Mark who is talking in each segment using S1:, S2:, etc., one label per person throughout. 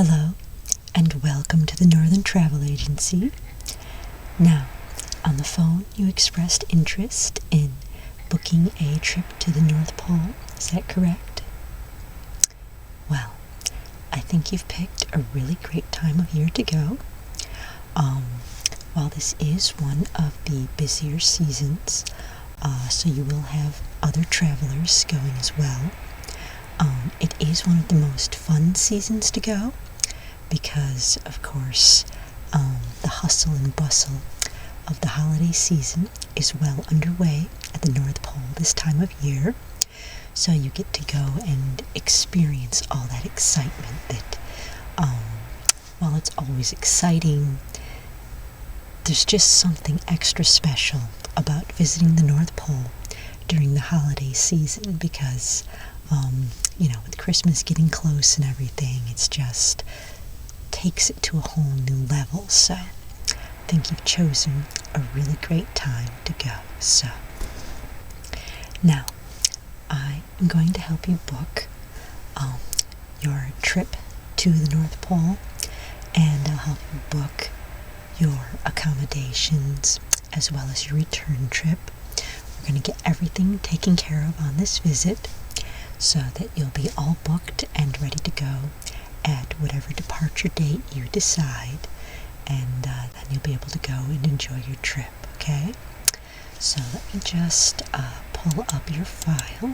S1: Hello, and welcome to the Northern Travel Agency. Now, on the phone, you expressed interest in booking a trip to the North Pole. Is that correct? Well, I think you've picked a really great time of year to go. While this is one of the busier seasons, so you will have other travelers going as well. It is one of the most fun seasons to go because, of course, the hustle and bustle of the holiday season is well underway at the North Pole this time of year. So you get to go and experience all that excitement that, while it's always exciting, there's just something extra special about visiting the North Pole during the holiday season because, with Christmas getting close and everything, it's just takes it to a whole new level. So I think you've chosen a really great time to go. So now I am going to help you book your trip to the North Pole, and I'll help you book your accommodations as well as your return trip. We're going to get everything taken care of on this visit so that you'll be all booked and ready to go at whatever departure date you decide, and then you'll be able to go and enjoy your trip, okay? So let me just pull up your file.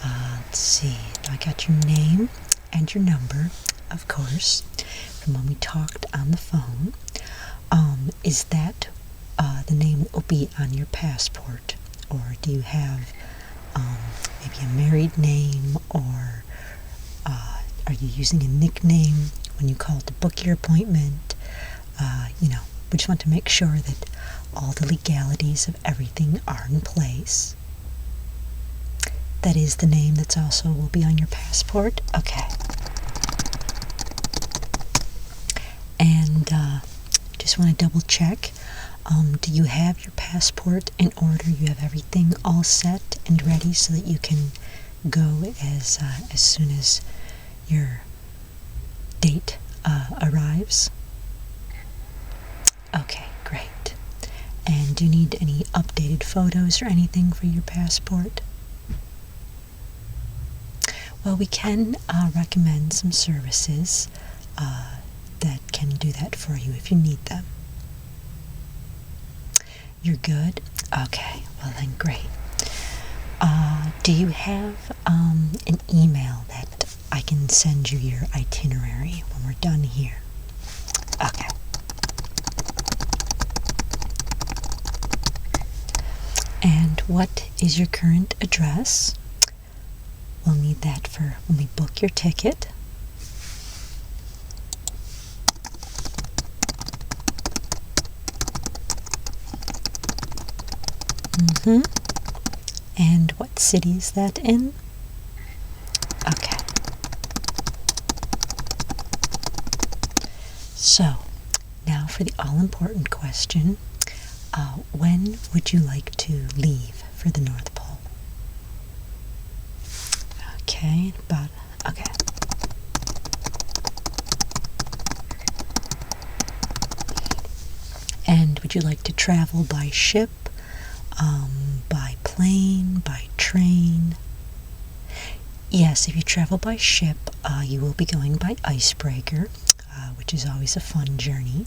S1: Let's see, I got your name and your number, of course, from when we talked on the phone. Is that the name that will be on your passport, or do you have maybe a married name, or are you using a nickname when you call to book your appointment? We just want to make sure that all the legalities of everything are in place. That is the name that's also will be on your passport? Okay. And just want to double check. Do you have your passport in order? You have everything all set and ready so that you can go as soon as your date arrives? Okay, great. And do you need any updated photos or anything for your passport? Well, we can recommend some services that can do that for you if you need them. You're good? Okay, well then great. Do you have an email that I can send you your itinerary when we're done here? Okay. And what is your current address? We'll need that for when we book your ticket. And what city is that in? Okay. So, now for the all-important question. When would you like to leave for the North Pole? Okay, okay. And would you like to travel by ship, by plane, by train? Yes, if you travel by ship, you will be going by icebreaker, which is always a fun journey.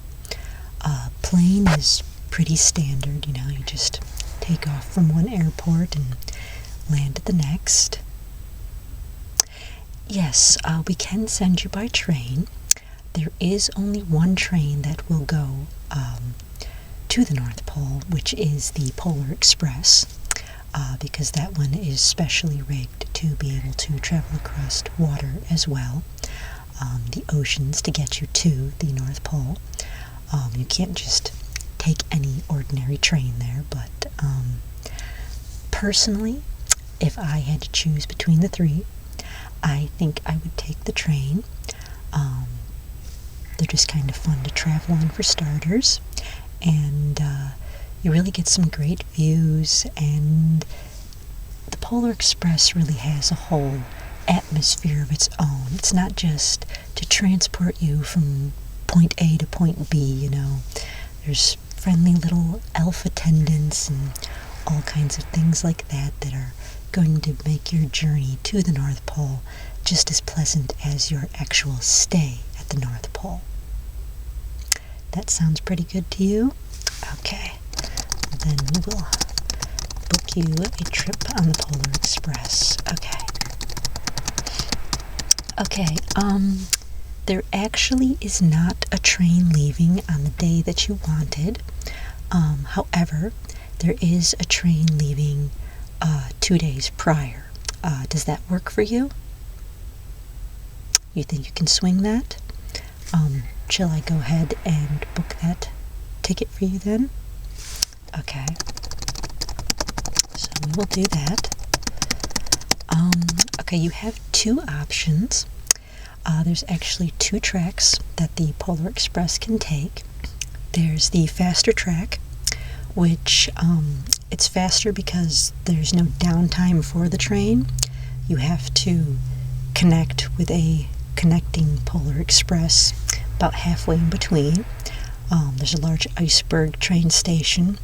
S1: Plane is pretty standard, you just take off from one airport and land at the next. Yes, we can send you by train. There is only one train that will go to the North Pole, which is the Polar Express, because that one is specially rigged to be able to travel across water as well, the oceans, to get you to the North Pole. You can't just take any ordinary train there, but personally, if I had to choose between the three, I think I would take the train. They're just kind of fun to travel on for starters, and you really get some great views, and the Polar Express really has a whole atmosphere of its own. It's not just to transport you from point A to point B, you know. There's friendly little elf attendants and all kinds of things like that that are going to make your journey to the North Pole just as pleasant as your actual stay at the North Pole. That sounds pretty good to you? Okay, then we will book you a trip on the Polar Express. Okay, there actually is not a train leaving on the day that you wanted. However, there is a train leaving 2 days prior. Does that work for you? You think you can swing that? Shall I go ahead and book that ticket for you then? Okay. So we will do that. Okay, you have two options. There's actually two tracks that the Polar Express can take. There's the faster track, which it's faster because there's no downtime for the train. You have to connect with a connecting Polar Express about halfway in between. There's a large iceberg train station,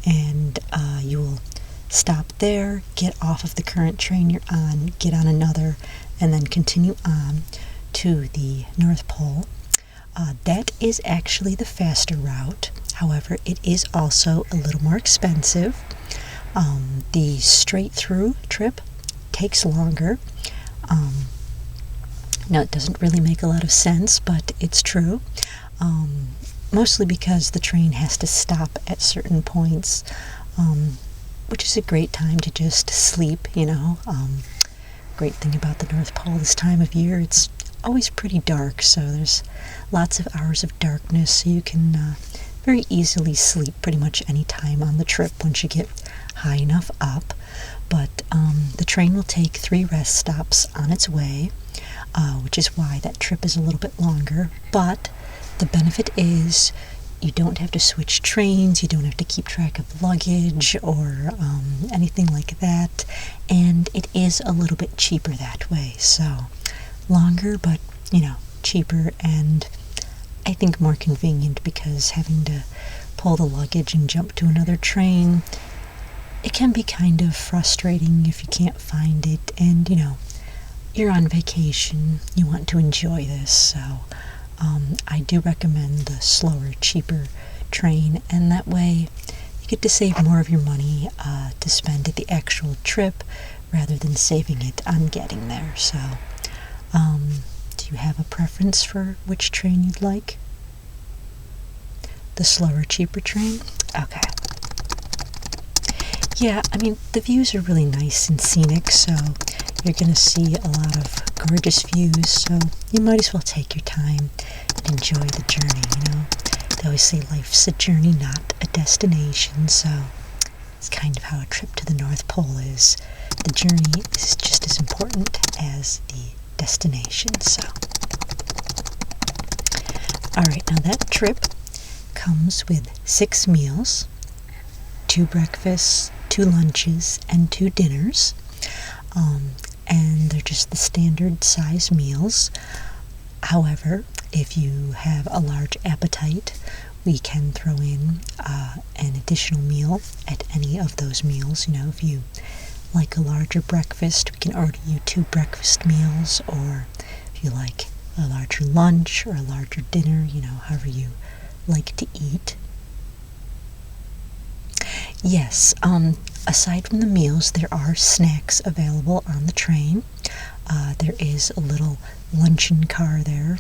S1: and you will stop there, get off of the current train you're on, get on another, and then continue on to the North Pole. That is actually the faster route. However, it is also a little more expensive. The straight through trip takes longer. Now, it doesn't really make a lot of sense, but it's true. Mostly because the train has to stop at certain points, which is a great time to just sleep, you know. Great thing about the North Pole this time of year, it's always pretty dark, so there's lots of hours of darkness, so you can very easily sleep pretty much any time on the trip once you get high enough up. But the train will take 3 rest stops on its way, which is why that trip is a little bit longer. But the benefit is you don't have to switch trains, you don't have to keep track of luggage or anything like that, and it is a little bit cheaper that way. So longer, but you know, cheaper, and I think more convenient, because having to pull the luggage and jump to another train, it can be kind of frustrating if you can't find it, and you know, you're on vacation, you want to enjoy this, so I do recommend the slower, cheaper train, and that way you get to save more of your money to spend at the actual trip rather than saving it on getting there. So do you have a preference for which train you'd like? The slower, cheaper train? Okay. Yeah, I mean, the views are really nice and scenic, so you're going to see a lot of gorgeous views, so you might as well take your time and enjoy the journey, you know. They always say life's a journey, not a destination, so it's kind of how a trip to the North Pole is. The journey is just as important as the destination, so. Alright, now that trip comes with 6 meals, 2 breakfasts, 2 lunches, and 2 dinners. And they're just the standard size meals. However, if you have a large appetite, we can throw in an additional meal at any of those meals. You know, if you like a larger breakfast, we can order you 2 breakfast meals, or if you like a larger lunch or a larger dinner, you know, however you like to eat. Yes, aside from the meals, there are snacks available on the train. There is a little luncheon car there.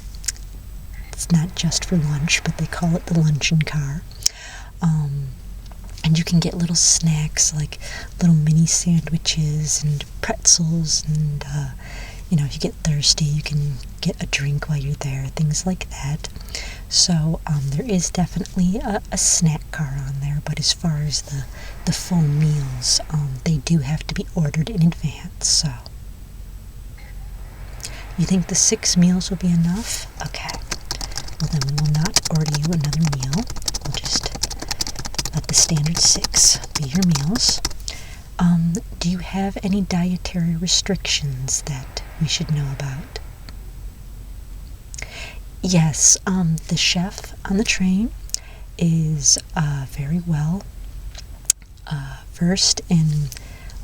S1: It's not just for lunch, but they call it the luncheon car. And you can get little snacks like little mini sandwiches and pretzels, and you know, if you get thirsty, you can get a drink while you're there, things like that. So there is definitely a snack car on there, but as far as the full meals, they do have to be ordered in advance. So you think the 6 meals will be enough? Okay. Well, then we will not order you another meal. We'll just let the standard 6 be your meals. Do you have any dietary restrictions that we should know about? Yes, the chef on the train is very well versed in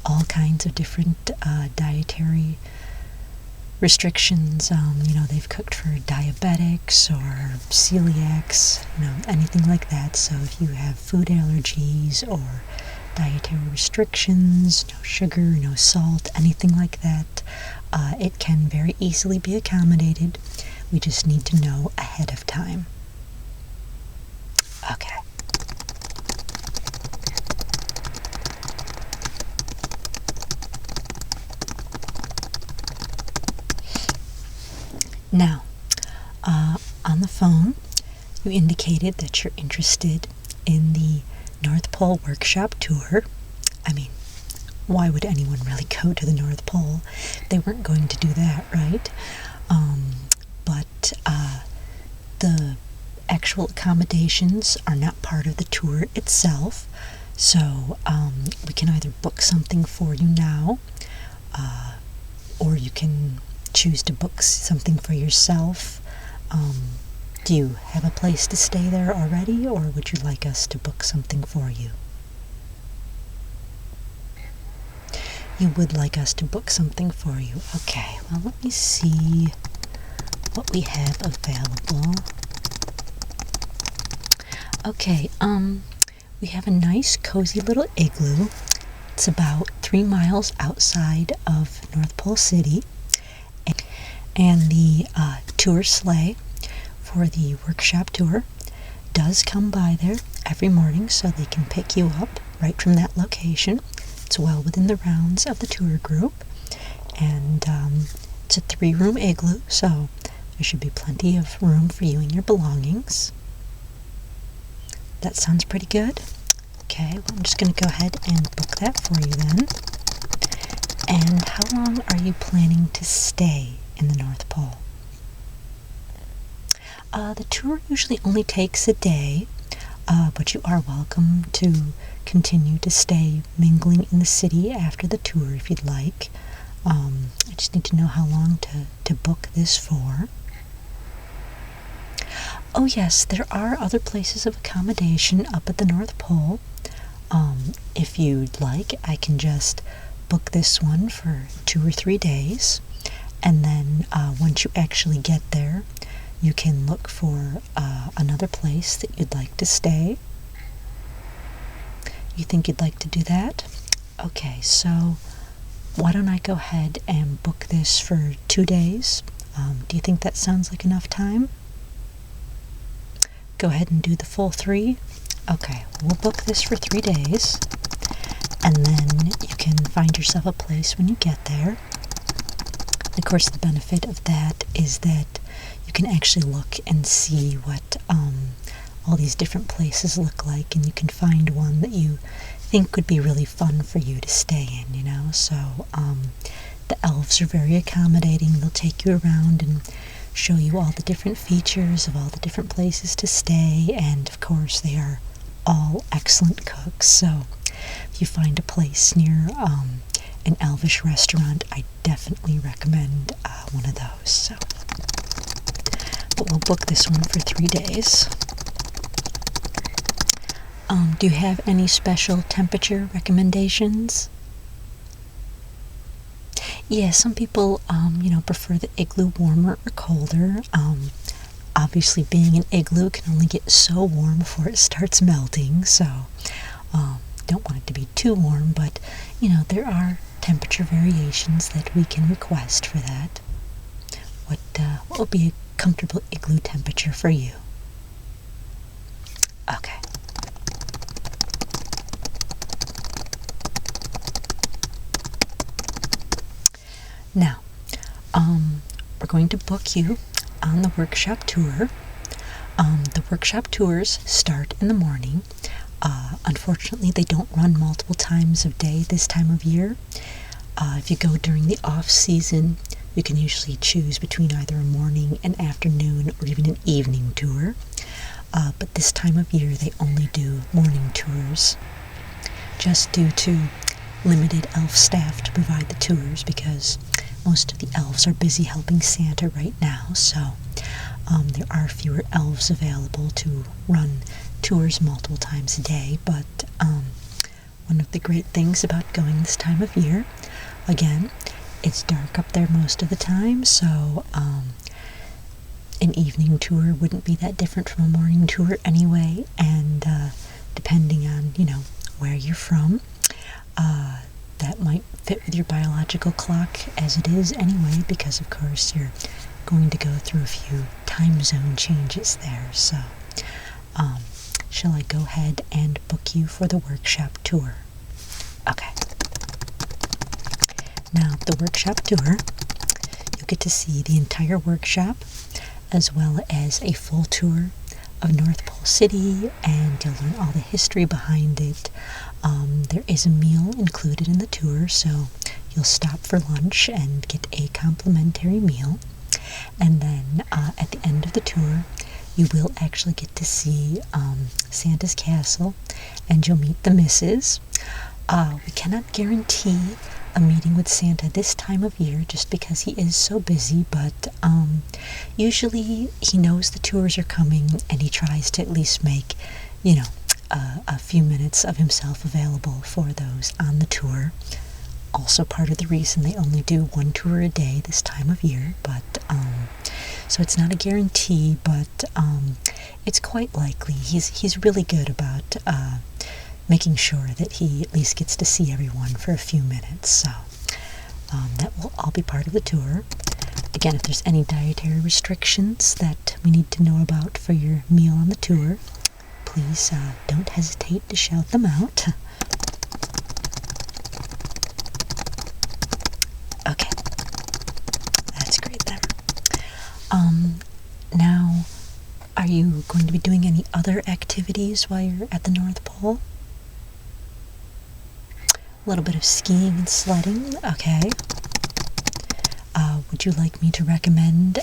S1: all kinds of different dietary restrictions. They've cooked for diabetics or celiacs, anything like that. So if you have food allergies or dietary restrictions, no sugar, no salt, anything like that, it can very easily be accommodated. We just need to know ahead of time. Okay. Now, on the phone, you indicated that you're interested in the North Pole Workshop Tour. I mean, why would anyone really go to the North Pole? They weren't going to do that, right? But the actual accommodations are not part of the tour itself, so we can either book something for you now, or you can choose to book something for yourself. Do you have a place to stay there already, or would you like us to book something for you? You would like us to book something for you. Okay, well, let me see what we have available. Okay, we have a nice cozy little igloo. It's about 3 miles outside of North Pole City, and the tour sleigh for the workshop tour does come by there every morning, so they can pick you up right from that location. It's well within the rounds of the tour group, and it's a 3-room igloo, so there should be plenty of room for you and your belongings. That sounds pretty good. Okay, well, I'm just going to go ahead and book that for you then. And how long are you planning to stay in the North Pole? The tour usually only takes a day, but you are welcome to continue to stay mingling in the city after the tour if you'd like. I just need to know how long to book this for. Oh yes, there are other places of accommodation up at the North Pole. If you'd like, I can just book this one for 2 or 3 days, and then once you actually get there, you can look for another place that you'd like to stay. You think you'd like to do that? Okay, so why don't I go ahead and book this for 2 days? Do you think that sounds like enough time? Go ahead and do the full 3? Okay, we'll book this for 3 days, and then you can find yourself a place when you get there. And of course, the benefit of that is that you can actually look and see what all these different places look like, and you can find one that you think would be really fun for you to stay in, So the elves are very accommodating. They'll take you around and show you all the different features of all the different places to stay, and of course they are all excellent cooks, so if you find a place near an elvish restaurant, I definitely recommend one of those. But we'll book this one for 3 days. Do you have any special temperature recommendations? Yeah, some people, prefer the igloo warmer or colder. Obviously, being an igloo can only get so warm before it starts melting, so don't want it to be too warm, but, there are temperature variations that we can request for that. What will be a comfortable igloo temperature for you? Okay. Now, we're going to book you on the workshop tour. The workshop tours start in the morning. Unfortunately, they don't run multiple times of day this time of year. If you go during the off-season, you can usually choose between either a morning, an afternoon, or even an evening tour. But this time of year, they only do morning tours, just due to limited elf staff to provide the tours, because most of the elves are busy helping Santa right now, so there are fewer elves available to run tours multiple times a day, but one of the great things about going this time of year, again, it's dark up there most of the time, so an evening tour wouldn't be that different from a morning tour anyway, and depending on, where you're from, that might fit with your biological clock as it is anyway, because of course you're going to go through a few time zone changes there. So shall I go ahead and book you for the workshop tour? Okay. Now, the workshop tour, you'll get to see the entire workshop as well as a full tour of North Pole City, and you'll learn all the history behind it. There is a meal included in the tour, so you'll stop for lunch and get a complimentary meal. And then at the end of the tour, you will actually get to see Santa's castle, and you'll meet the missus. We cannot guarantee a meeting with Santa this time of year just because he is so busy, but usually he knows the tours are coming and he tries to at least make, a few minutes of himself available for those on the tour. Also part of the reason they only do one tour a day this time of year, but so it's not a guarantee, but it's quite likely. He's really good about making sure that he at least gets to see everyone for a few minutes. So that will all be part of the tour. Again, if there's any dietary restrictions that we need to know about for your meal on the tour, please don't hesitate to shout them out. Okay, that's great then. Now, are you going to be doing any other activities while you're at the North Pole? A little bit of skiing and sledding, okay. Would you like me to recommend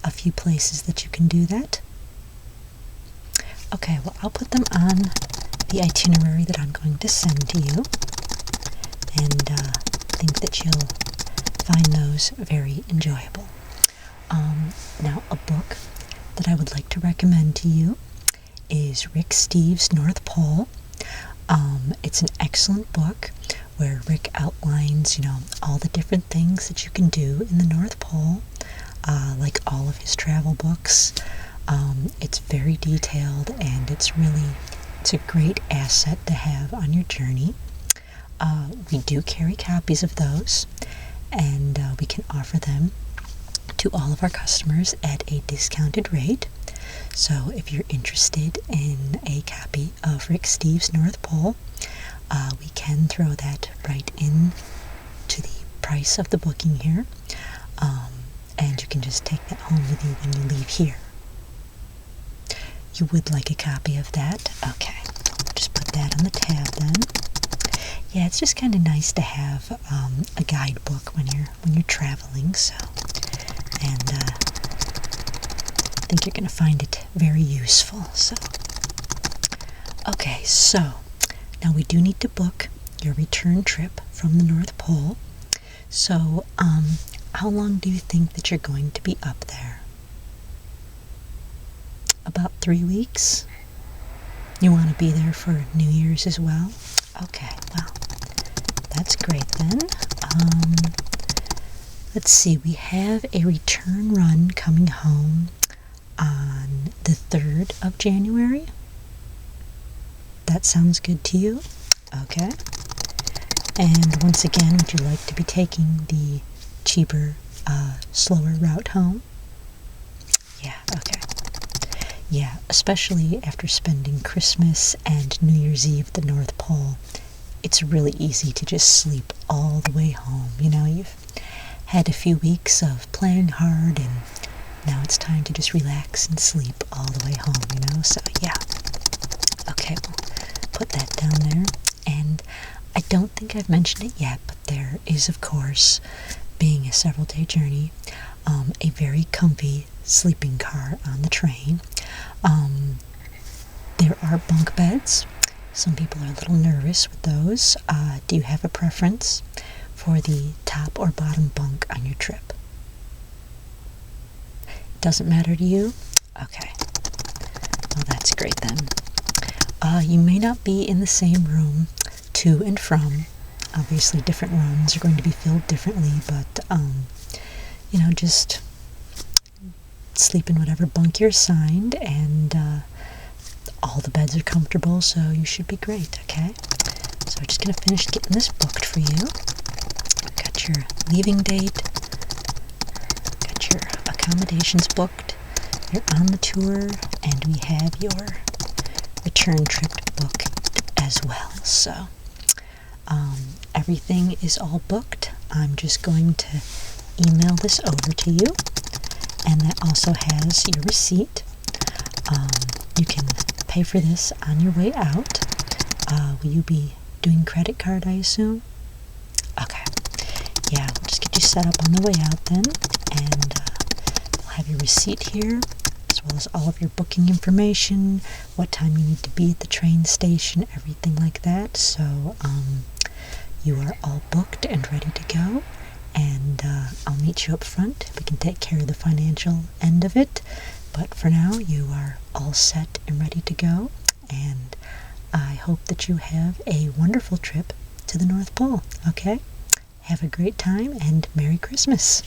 S1: a few places that you can do that? Okay, well, I'll put them on the itinerary that I'm going to send to you, and think that you'll find those very enjoyable. Now, a book that I would like to recommend to you is Rick Steves' North Pole. It's an excellent book where Rick outlines, all the different things that you can do in the North Pole, like all of his travel books. It's very detailed, and it's a great asset to have on your journey. We do carry copies of those, and we can offer them to all of our customers at a discounted rate. So if you're interested in a copy of Rick Steves' North Pole, we can throw that right in to the price of the booking here, and you can just take that home with you when you leave here. You would like a copy of that? Okay, just put that on the tab then. Yeah, it's just kind of nice to have a guidebook when you're traveling. So, and I think you're going to find it very useful. So, okay, so now we do need to book your return trip from the North Pole. So, how long do you think that you're going to be up there? About 3 weeks? You want to be there for New Year's as well? Okay, well, that's great then. Let's see, we have a return run coming home on the 3rd of January. That sounds good to you? Okay. And once again, would you like to be taking the cheaper, slower route home? Yeah, okay. Yeah, especially after spending Christmas and New Year's Eve at the North Pole, it's really easy to just sleep all the way home. You've had a few weeks of playing hard, and now it's time to just relax and sleep all the way home, So, yeah. Okay, we'll put that down there. And I don't think I've mentioned it yet, but there is, of course, being a several-day journey, a very comfy sleeping car on the train. There are bunk beds. Some people are a little nervous with those. Do you have a preference for the top or bottom bunk on your trip? Doesn't matter to you? Okay. Well, that's great then. You may not be in the same room to and from. Obviously, different rooms are going to be filled differently, but, just sleep in whatever bunk you're assigned, and all the beds are comfortable, so you should be great, okay? So I'm just going to finish getting this booked for you. Got your leaving date, got your accommodations booked, you're on the tour, and we have your return trip booked as well. So everything is all booked. I'm just going to email this over to you, and that also has your receipt. You can pay for this on your way out. Will you be doing credit card, I assume? Okay. Yeah, we'll just get you set up on the way out then, and we'll have your receipt here, as well as all of your booking information, what time you need to be at the train station, everything like that. So you are all booked and ready to go, and I'll meet you up front. We can take care of the financial end of it, but for now you are all set and ready to go, and I hope that you have a wonderful trip to the North Pole, okay? Have a great time, and Merry Christmas!